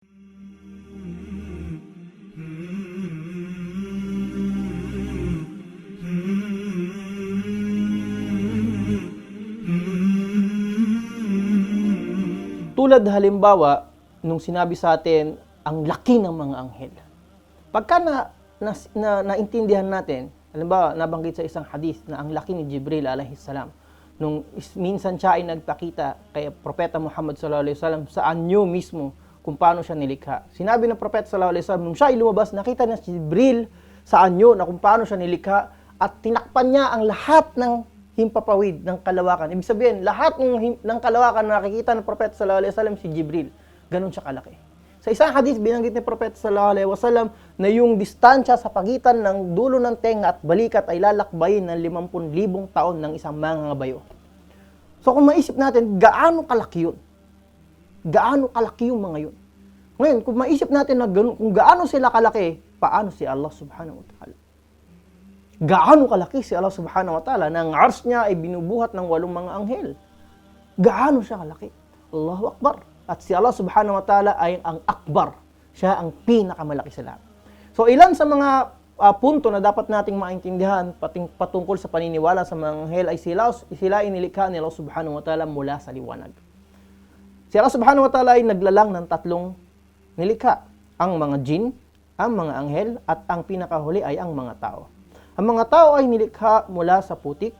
Tulad halimbawa, nung sinabi sa atin, ang laki ng mga anghel. Pagka naintindihan natin, halimbawa, nabanggit sa isang hadith na ang laki ni Jibril alayhi salam, nung minsan siya ay nagpakita kay Propeta Muhammad sallallahu alaihi wasallam sa anyo mismo kung paano siya nilikha. Sinabi ng Propeta sallallahu alaihi wasallam, nung siya ay lumabas, nakita na si Jibril sa anyo na kung paano siya nilikha at tinakpan niya ang lahat ng himpapawid ng kalawakan. Ibig sabihin, lahat ng kalawakan na nakikita ng Propeta sallallahu alaihi wasallam si Jibril. Ganon siya kalaki. Sa isang hadith, binanggit ni Propeta sallallahu alaihi wasallam na yung distansya sa pagitan ng dulo ng tenga at balikat ay lalakbayin ng 50,000 taon ng isang mangangabayo. So kung maisip natin, gaano kalaki yun? Gaano kalaki yung mga yun? Ngayon, kung maisip natin na kung gaano sila kalaki, paano si Allah subhanahu wa ta'ala? Gaano kalaki si Allah subhanahu wa ta'ala na ang ars niya ay binubuhat ng 8 mga anghel? Gaano siya kalaki? Allahu Akbar. At si Allah subhanahu wa ta'ala ay ang akbar. Siya ang pinakamalaki sa lahat. So ilan sa mga punto na dapat nating maintindihan patungkol sa paniniwala sa mga anghel ay sila inilikha ni Allah subhanahu wa ta'ala mula sa liwanag. Si Allah subhanahu wa ta'ala ay naglalang ng 3 nilikha. Ang mga jin, ang mga anghel, at ang pinakahuli ay ang mga tao. Ang mga tao ay nilikha mula sa putik,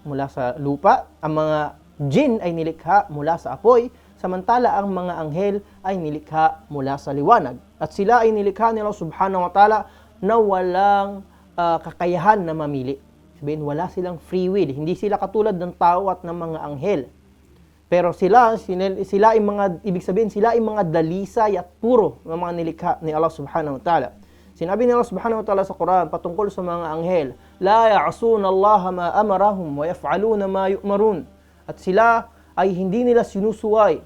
mula sa lupa. Ang mga jin ay nilikha mula sa apoy, samantala ang mga anghel ay nilikha mula sa liwanag. At sila ay nilikha ni Allah subhanahu wa ta'ala na walang kakayahan na mamili. Sabihin, wala silang free will. Hindi sila katulad ng tao at ng mga anghel. Pero sila ay mga, ibig sabihin, sila ay mga dalisay at puro ng mga nilikha ni Allah subhanahu wa ta'ala. Sinabi ni Allah subhanahu wa ta'ala sa Quran patungkol sa mga anghel, la ya'asuna Allah ma amarahum wa yaf'aluna ma yu'marun. At sila ay hindi nila sinusuway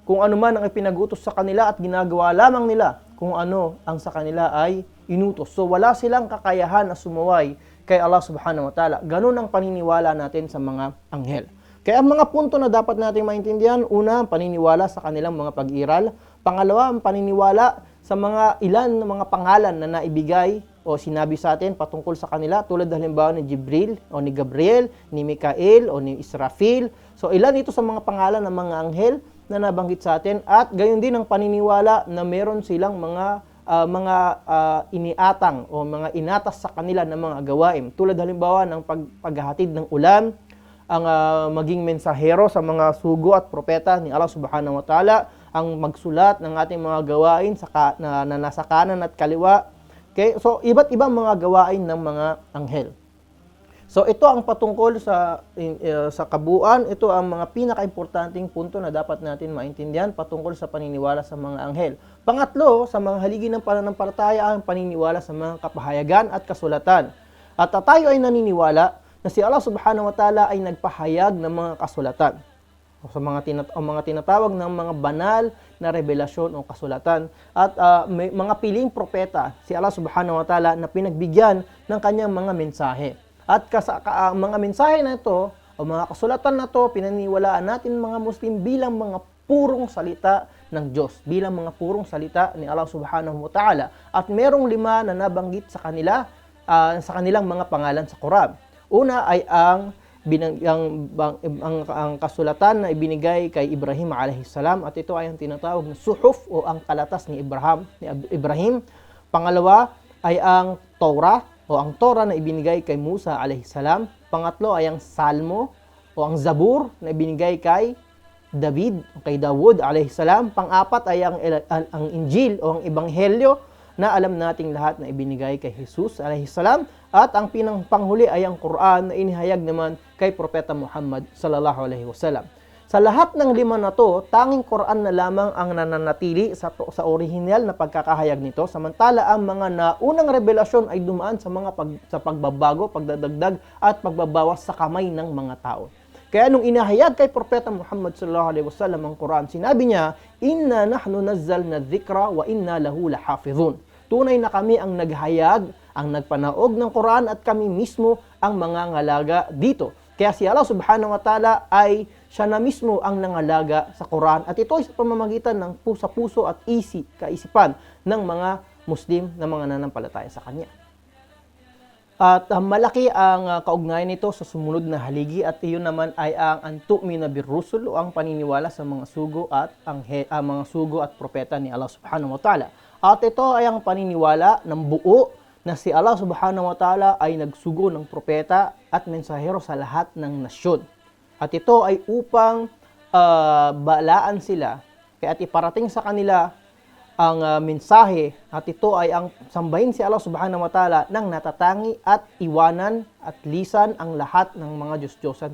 kung ano man ang ipinag-utos sa kanila at ginagawa lamang nila kung ano ang sa kanila ay inutos. So wala silang kakayahan na sumuway kay Allah subhanahu wa ta'ala. Ganun ang paniniwala natin sa mga anghel. Kaya ang mga punto na dapat natin maintindihan, una, paniniwala sa kanilang mga pag-iral. Pangalawa, ang paniniwala sa mga ilan na mga pangalan na naibigay o sinabi sa atin patungkol sa kanila, tulad halimbawa ni Jibril o ni Gabriel, ni Mikael o ni Israfil. So ilan ito sa mga pangalan ng mga anghel na nabanggit sa atin, at gayon din ang paniniwala na meron silang mga iniatang o mga inatas sa kanila ng mga gawain. Tulad halimbawa ng paghahatid ng ulan, ang maging mensahero sa mga sugo at propeta ni Allah subhanahu wa ta'ala, ang magsulat ng ating mga gawain na nasa kanan at kaliwa. Okay? So, iba't ibang mga gawain ng mga anghel. So, ito ang patungkol sa kabuuan. Ito ang mga pinaka-importanting punto na dapat natin maintindihan patungkol sa paniniwala sa mga anghel. Pangatlo, sa mga haligi ng pananampalataya, ang paniniwala sa mga kapahayagan at kasulatan. At tayo ay naniniwala na si Allah subhanahu wa ta'ala ay nagpahayag ng mga kasulatan. Sa mga tinatawag ng mga banal na revelasyon o kasulatan. At may mga piling propeta si Allah subhanahu wa ta'ala na pinagbigyan ng kanyang mga mensahe. At mga mensahe na ito o mga kasulatan na ito, pinaniwalaan natin mga Muslim bilang mga purong salita ng Diyos, bilang mga purong salita ni Allah subhanahu wa ta'ala. At merong 5 na nabanggit sa kanilang mga pangalan sa Quran. Una ay ang kasulatan na ibinigay kay Ibrahim alayhi salam, at ito ay ang tinatawag na suhuf o ang kalatas ni Ibrahim. Pangalawa ay ang Torah o ang Torah na ibinigay kay Musa alayhi salam. Pangatlo ay ang Salmo o ang Zabur na ibinigay kay Dawud alayhi salam. Pang-apat ay ang Injil o ang Ebanghelyo na alam nating lahat na ibinigay kay Jesus alayhi salam. At ang panghuli ay ang Quran na inihayag naman kay Propeta Muhammad sallallahu alaihi wasallam. Sa lahat ng 5 na to, tanging Quran na lamang ang nananatili sa orihinal na pagkakahayag nito, samantala ang mga naunang revelasyon ay dumaan sa pagbabago, pagdadagdag at pagbabawas sa kamay ng mga tao. Kaya nung inahayag kay Propeta Muhammad sallallahu alaihi wasallam ang Quran, sinabi niya, "Inna nahnu nazzalna dhikra wa inna lahu lahafizun." Tunay na kami ang naghayag, ang nagpanaog ng Quran, at kami mismo ang mga ngalaga dito. Kaya si Allah subhanahu wa ta'ala ay siya na mismo ang nangalaga sa Quran at ito ay sa pamamagitan ng puso at kaisipan ng mga Muslim na mga nanampalataya sa kanya. At malaki ang kaugnayan nito sa sumunod na haligi at iyon naman ay ang antu'mina birrusul o ang paniniwala sa mga sugo at mga sugo at propeta ni Allah Subhanahu wa Ta'ala. At ito ay ang paniniwala ng buo na si Allah Subhanahu wa Ta'ala ay nagsugo ng propeta at mensahero sa lahat ng nasyon. At ito ay upang balaan sila at iparating sa kanila ang mensahe at ito ay ang sambahin si Allah Subhanahu wa Ta'ala ng natatangi at iwanan at lisan ang lahat ng mga Diyos-Diyosan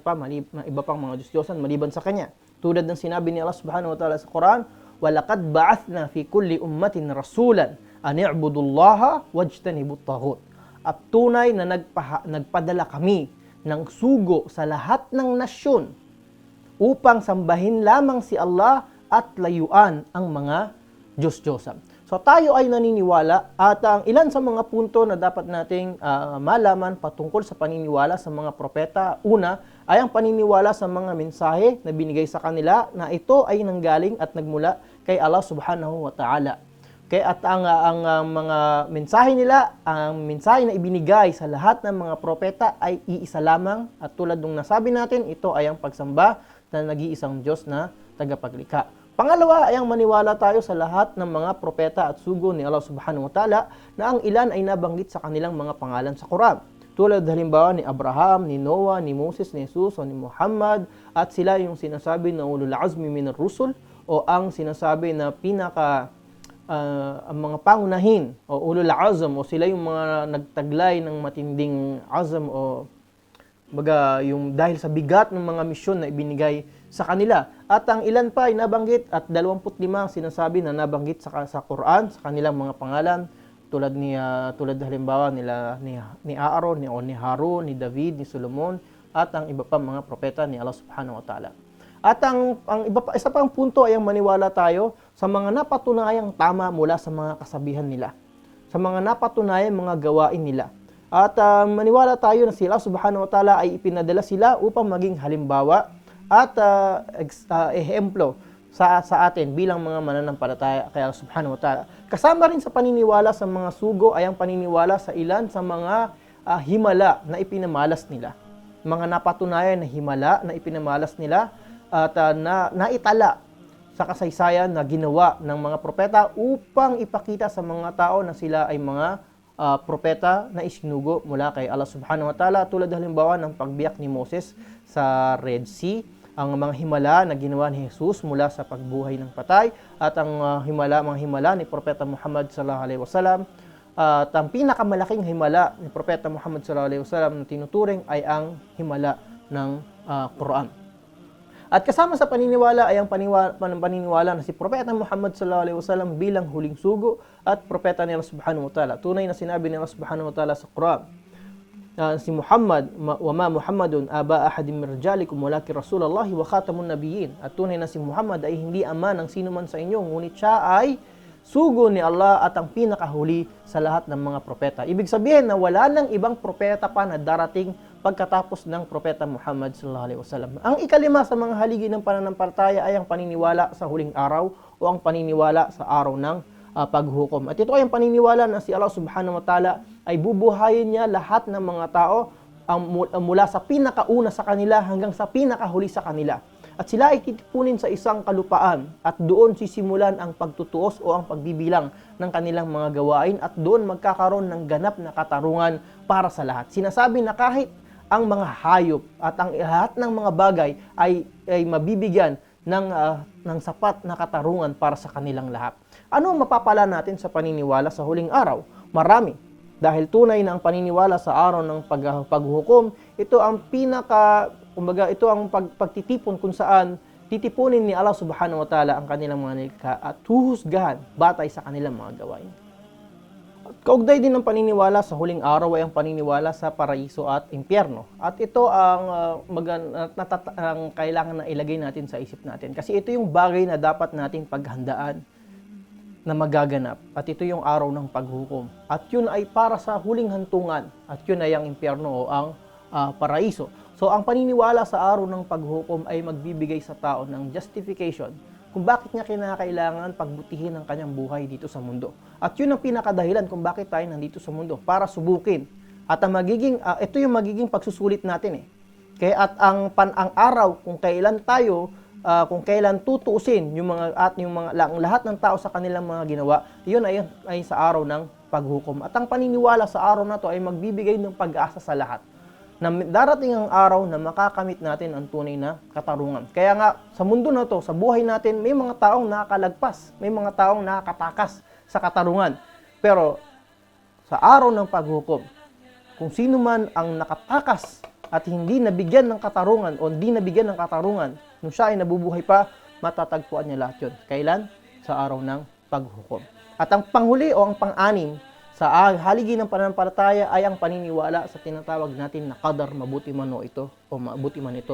iba pang mga Diyos-Diyosan maliban sa Kanya. Tulad ng sinabi ni Allah Subhanahu wa Ta'ala sa Quran, وَلَقَدْ بَعَثْنَا فِي كُلِّ أُمَّةٍ رَسُولًا أَنِ اعْبُدُوا اللَّهَ وَاجْتَنِبُوا الطَّاغُوتَ. At tunay na nagpadala kami ng sugo sa lahat ng nasyon upang sambahin lamang si Allah at layuan ang mga Diyos-Diyosan. So tayo ay naniniwala at ang ilan sa mga punto na dapat nating malaman patungkol sa paniniwala sa mga propeta. Una ay ang paniniwala sa mga mensahe na binigay sa kanila na ito ay nanggaling at nagmula kay Allah Subhanahu wa Ta'ala. Okay, at ang mga mensahe nila, ang mensahe na ibinigay sa lahat ng mga propeta ay iisa lamang at tulad ng nasabi natin, ito ay ang pagsamba na nag-iisang Diyos na tagapaglikha. Pangalawa ay ang maniwala tayo sa lahat ng mga propeta at sugo ni Allah Subhanahu wa Ta'ala na ang ilan ay nabanggit sa kanilang mga pangalan sa Quran. Tulad halimbawa ni Abraham, ni Noah, ni Moses, ni Jesus, o ni Muhammad at sila yung sinasabi na ulul azmi minar rusul o ang sinasabi na ang mga pangunahin o ulul azm o sila yung mga nagtaglay ng matinding azm o baga yung dahil sa bigat ng mga misyon na ibinigay sa kanila. At ang ilan pa ay nabanggit at 25 sinasabi na nabanggit sa Quran sa kanilang mga pangalan tulad halimbawa ni Aaron, ni Harun, ni David, ni Solomon at ang iba pa mga propeta ni Allah Subhanahu wa Ta'ala. At isa pang punto ay ang maniwala tayo sa mga napatunayang tama mula sa mga kasabihan nila, sa mga napatunayang mga gawain nila. At maniwala tayo na si Allah Subhanahu wa Ta'ala ay ipinadala sila upang maging halimbawa at ehemplo sa atin bilang mga mananampalataya kay Allah Subhanahu wa Ta'ala. Kasama rin sa paniniwala sa mga sugo ay ang paniniwala sa ilan sa mga himala na ipinamalas nila. Mga napatunayan na himala na ipinamalas nila at naitala sa kasaysayan na ginawa ng mga propeta upang ipakita sa mga tao na sila ay mga propeta na isinugo mula kay Allah Subhanahu wa Ta'ala. Tulad halimbawa ng pagbiyak ni Moses sa Red Sea, ang mga himala na ginawa ni Jesus mula sa pagbuhay ng patay at ang mga himala ni Propeta Muhammad sallallahu alaihi wasallam. At ang pinakamalaking himala ni Propeta Muhammad sallallahu alaihi wasallam na tinuturing ay ang himala ng Quran. At kasama sa paniniwala ay ang paniniwala na si Propeta Muhammad sallallahu alaihi wasallam bilang huling sugo at propeta ni Allah Subhanahu wa Ta'ala. Tunay na sinabi ni Allah Subhanahu wa Ta'ala sa Quran, si Muhammad, wa ma Muhammadun aba ahadim min rijalikum walakin Rasulullah wa khatamun nabiyyin. At tunay na si Muhammad ay hindi ama ng sino man sa inyo, ngunit siya ay sugo ni Allah at ang pinakahuli sa lahat ng mga propeta. Ibig sabihin na wala nang ibang propeta pa na darating pagkatapos ng Propeta Muhammad sallallahu alaihi wasallam. Ang ikalima sa mga haligi ng pananampalataya ay ang paniniwala sa huling araw o ang paniniwala sa araw ng paghukom. At ito ay ang paniniwala na si Allah Subhanahu wa Ta'ala ay bubuhayin niya lahat ng mga tao mula sa pinakauna sa kanila hanggang sa pinakahuli sa kanila. At sila ay titipunin sa isang kalupaan at doon sisimulan ang pagtutuos o ang pagbibilang ng kanilang mga gawain at doon magkakaroon ng ganap na katarungan para sa lahat. Sinasabi na kahit ang mga hayop at ang lahat ng mga bagay ay mabibigyan ng sapat na katarungan para sa kanilang lahat. Ano ang mapapala natin sa paniniwala sa huling araw? Marami. Dahil tunay na ang paniniwala sa araw ng paghukom, ito ang ito ang pagtitipon kung saan titipunin ni Allah Subhanahu wa Ta'ala ang kanilang mga nilikha at huhusgahan batay sa kanilang mga gawain. Kaugnay din ng paniniwala sa huling araw ay ang paniniwala sa paraiso at impyerno. At ito ang kailangan na ilagay natin sa isip natin. Kasi ito yung bagay na dapat natin paghandaan na magaganap. At ito yung araw ng paghukom. At yun ay para sa huling hantungan. At yun ay ang impyerno o ang paraiso. So ang paniniwala sa araw ng paghukom ay magbibigay sa tao ng justification kung bakit niya kinakailangan pagbutihin ang kanyang buhay dito sa mundo. At yun ang pinakadahilan kung bakit tayo nandito sa mundo, para subukin. At ang ito yung magiging pagsusulit natin eh. Kaya at ang araw kung kailan tayo kung kailan tutuusin yung lahat ng tao sa kanilang mga ginawa, yun ay sa araw ng paghukom. At ang paniniwala sa araw na to ay magbibigay ng pag-asa sa lahat, na darating ang araw na makakamit natin ang tunay na katarungan. Kaya nga, sa mundo na to, sa buhay natin, may mga taong nakakalagpas, may mga taong nakakatakas sa katarungan. Pero, sa araw ng paghukom, kung sino man ang nakatakas at hindi nabigyan ng katarungan o hindi nabigyan ng katarungan, nung siya ay nabubuhay pa, matatagpuan niya lahat yun. Kailan? Sa araw ng paghukom. At ang panghuli o ang pang-anim, sa haligi ng pananampalataya ay ang paniniwala sa tinatawag natin na qadar, mabuti man ito o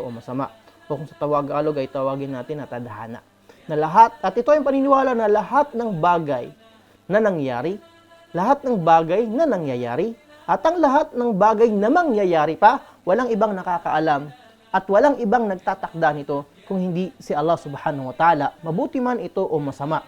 masama. O kung sa Tagalog ay tawagin natin na tadhana. Na lahat, at ito ay paniniwala na lahat ng bagay na nangyari, at ang lahat ng bagay na mangyayari pa, walang ibang nakakaalam at walang ibang nagtatakda nito kung hindi si Allah subhanahu wa ta'ala, mabuti man ito o masama.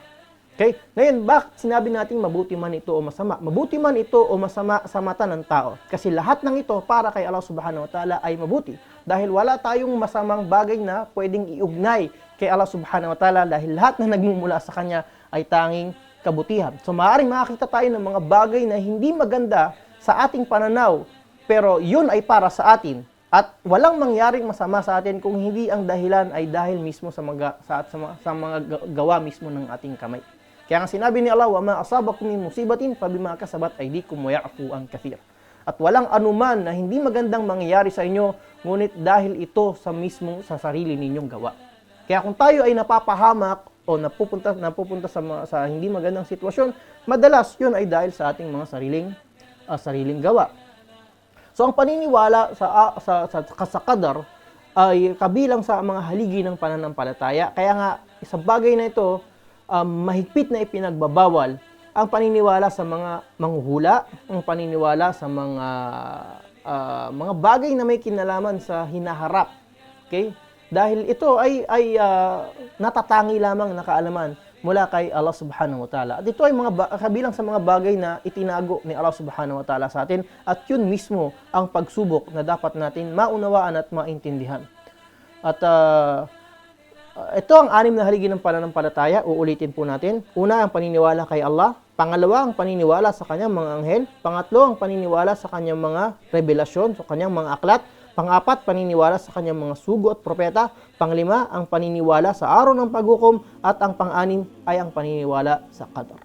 Okay? Ngayon, bakit sinabi natin mabuti man ito o masama? Mabuti man ito o masama sa mata ng tao. Kasi lahat ng ito para kay Allah subhanahu wa ta'ala ay mabuti. Dahil wala tayong masamang bagay na pwedeng iugnay kay Allah subhanahu wa ta'ala dahil lahat na nagmumula sa Kanya ay tanging kabutihan. So maaaring makakita tayo ng mga bagay na hindi maganda sa ating pananaw, pero yun ay para sa atin. At walang mangyaring masama sa atin kung hindi ang dahilan ay dahil mismo sa mga gawa mismo ng ating kamay. Kaya nga sinabi ni Allah, وَمَا أَصَابَكُم مِّن مُّصِيبَةٍ فَبِمَا كَسَبَتْ أَيْدِيكُمْ وَيَعْفُو عَن كَثِيرٍ. At walang anuman na hindi magandang mangyayari sa inyo, ngunit dahil ito sa sarili ninyong gawa. Kaya kung tayo ay napapahamak o napupunta sa hindi magandang sitwasyon, madalas yun ay dahil sa ating mga sariling gawa. So ang paniniwala sa qadar ay kabilang sa mga haligi ng pananampalataya. Kaya nga, sa bagay na ito, mahigpit na ipinagbabawal ang paniniwala sa mga manghuhula, ang paniniwala sa mga bagay na may kinalaman sa hinaharap. Okay? Dahil ito ay natatangi lamang na kaalaman mula kay Allah subhanahu wa ta'ala. At ito ay kabilang sa mga bagay na itinago ni Allah subhanahu wa ta'ala sa atin, at yun mismo ang pagsubok na dapat natin maunawaan at maintindihan. At ito ang 6 na haligi ng pananampalataya. Uulitin po natin. Una, ang paniniwala kay Allah. Pangalawa, ang paniniwala sa kanyang mga anghel. Pangatlo, ang paniniwala sa kanyang mga revelasyon, sa kanyang mga aklat. Pang-apat, paniniwala sa kanyang mga sugo at propeta. Panglima, ang paniniwala sa araw ng paghukom. At ang pang-anim ay ang paniniwala sa qadar.